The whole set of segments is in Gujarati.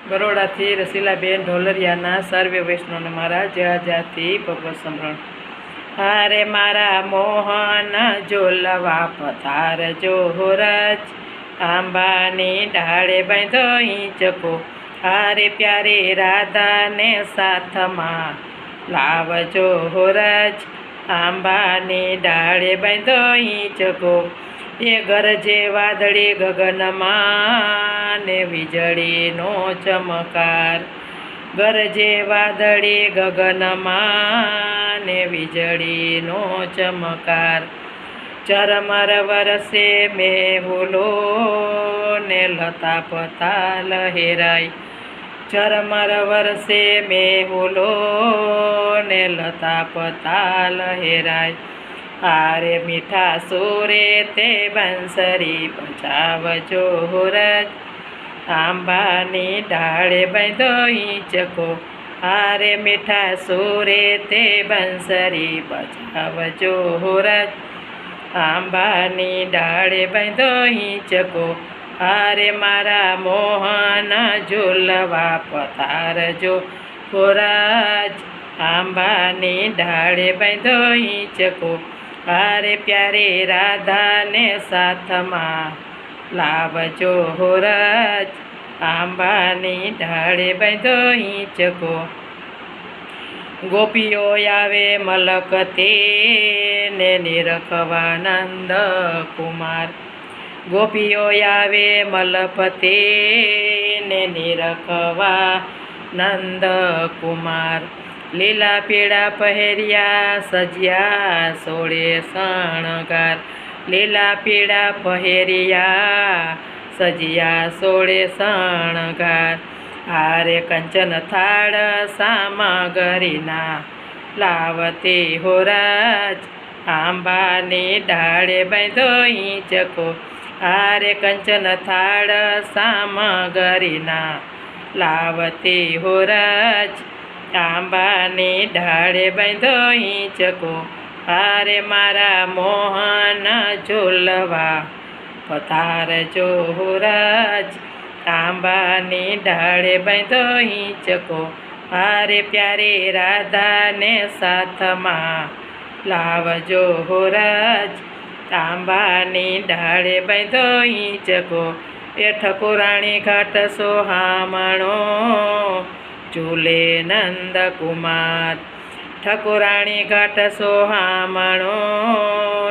બરોડાથી રસીલાબેન ઢોલરિયાના સર્વે વૈષ્ણવને મારા જયાથી ભગવત સમરણ. હારે મારા મોહન ઝોલવા પધારજો રજ, આંબાની ડાળે બાંધો હિંચકો. હારે પ્યારે રાધાને સાથમાં લાવજો રજ, આંબાની ડાળે બાંધો હિંચકો. એ ગરજે વાદળી ગગનમાં ને વીજળીનો ચમકાર. ગરજે વાદળી ગગનમાં ને વીજળીનો ચમકાર. ચરમર વરસે મેહુલો ને લતા પતા લહેરાય. ચરમર વરસે મેહુલો ને લતા પતા લહેરાય. હારે મીઠા સુરે તે બંસરી બજાવજો રજ, આંબાની ડાળે બાંધો હિંચકો. હારે મીઠા સુરે તે બંસરી બજાવજો રજ, આંબાની ડાળે બાંધો હિંચકો. હારે મારા મોહન ઝૂલવા પધારજો રજ, આંબાની ડાળે બાંધો હિંચકો. હારે પ્યારે રાધાને સાથમાં લાવજો રજ, આંબાની ડાળે બાંધો હિંચકો. ગોપીઓ આવે મલકતે ને નિરખવા નંદ કુમાર. ગોપીઓ આવે મલપતે ને નિરખવા નંદ કુમાર. લીલા પીળા પહેર્યા સજ્યા સોળે શણગાર. લીલા પીળા પહેર્યા સજ્યા સોળે શણગાર. હારે કંચન થાળ સામગરીના લાવતી રજ, આંબાની ડાળે બાંધો હિંચકો. હારે કંચન થાળ સામગરીના લાવતી રજ, આંબાની ડાળે બાંધો હિંચકો. હારે મારા મોહન ઝૂલવા પધારજો રજ, આંબાની ડાળે બાંધો હિંચકો. હારે પ્યારે રાધાને સાથમાં લાવજો રજ, આંબાની ડાળે બાંધો હિંચકો. એ ઠકુરાણી ઘાટ સોહામણો ઝૂલે નંદ કુમાર. ઠકુરાણી ઘાટ સોહામણો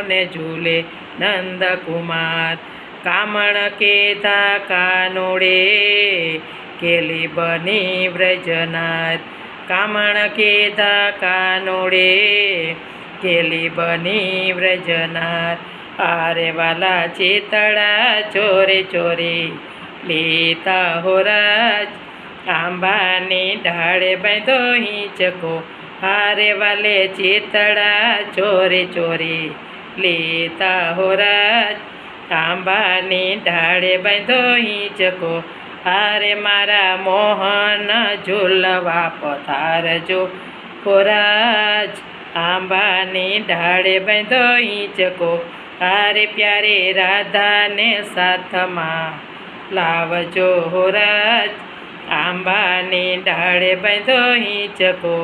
ને ઝૂલે નંદ કુમાર. કામણ કેધા કાનુડે કેલી બની વ્રજનાર. કામણ કેધા કાનુડે કેલી બની વ્રજનાર. હારે વાલા ચિતળા ચોરી ચોરી લેતા રજ, આંબાની ડાળે બાંધો હિંચકો. હારે વાલે ચિતળા ચોરી ચોરી લેતા રજ, આંબાની ડાળે બાંધો હિંચકો. હારે મારા મોહન ઝૂલવા પધારજો રજ, આંબાની ડાળે બાંધો હિંચકો. હારે પ્યારે રાધાને સાથમાં લાવજો રજ, આંબાની ડાળે બાંધો હિંચકો.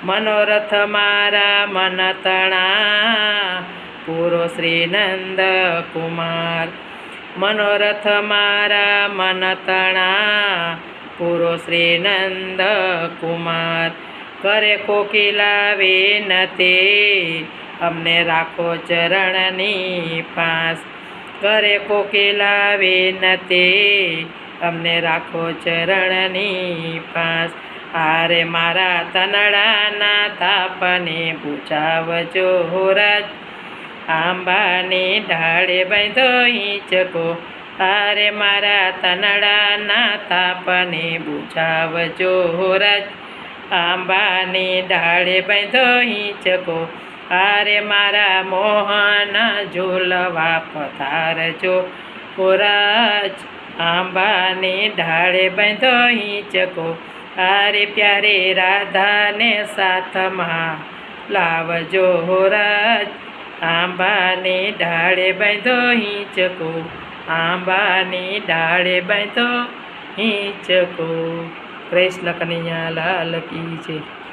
મનોરથ મારા મન તણા પૂરો શ્રી નંદ કુમાર. મનોરથ મારા મન તણા પૂરો શ્રી નંદ કુમાર. કરે કોકિલા વિનતી અમને રાખો ચરણની પાસ. કરે કોકિલા વિનતી અમને રાખો ચરણની પાસ. હારે મારા તનડાના તાપને બુઝાવજો રજ, આંબાની ડાળે બાંધો હિંચકો. હારે મારા તનડાના તાપને બુઝાવજો રજ, આંબાની ડાળે બાંધો હિંચકો. હારે મારા મોહન ઝૂલવા પધારજો રજ, આંબાની ડાળે બાંધો હિંચકો. હારે પ્યારે રાધાને સાથમાં લાવજો રજ, આંબાની ડાળે બાંધો હિંચકો. આંબાની ડાળે બાંધો હિંચકો. કૃષ્ણ કનૈયા લાલ કી જય.